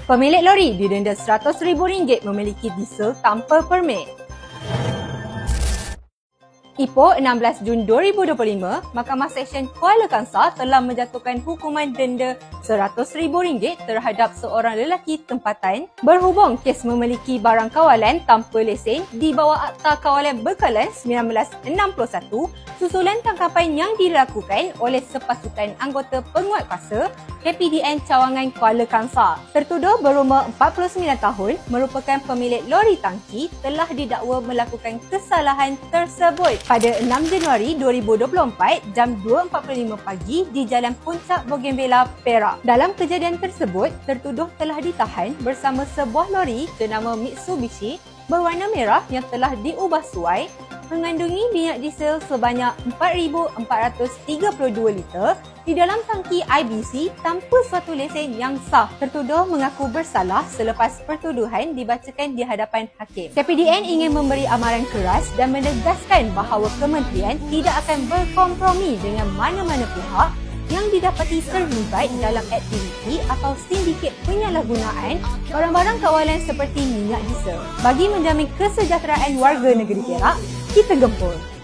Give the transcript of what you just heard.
Pemilik lori didenda RM100,000 memiliki diesel tanpa permit. Ipoh 16 Jun 2025, Mahkamah Seksyen Kuala Kangsar telah menjatuhkan hukuman denda RM100,000 terhadap seorang lelaki tempatan berhubung kes memiliki barang kawalan tanpa lesen di bawah Akta Kawalan Bekalan 1961 susulan tangkapan yang dilakukan oleh sepasukan anggota penguatkuasa KPDN Cawangan Kuala Kangsar. Tertuduh berumur 49 tahun merupakan pemilik lori tangki telah didakwa melakukan kesalahan tersebut pada 6 Januari 2024 jam 2.45 pagi di Jalan Puncak Bougainvillea, Perak. Dalam kejadian tersebut, tertuduh telah ditahan bersama sebuah lori jenama Mitsubishi berwarna merah yang telah diubah suai mengandungi minyak diesel sebanyak 4,432 liter di dalam tangki IBC tanpa suatu lesen yang sah. Tertuduh mengaku bersalah selepas pertuduhan dibacakan di hadapan hakim. KPDN ingin memberi amaran keras dan menegaskan bahawa kementerian tidak akan berkompromi dengan mana-mana pihak yang didapati terlibat dalam aktiviti atau sindiket penyalahgunaan barang-barang kawalan seperti minyak diesel. Bagi menjamin kesejahteraan warga negeri Perak, kita gempur.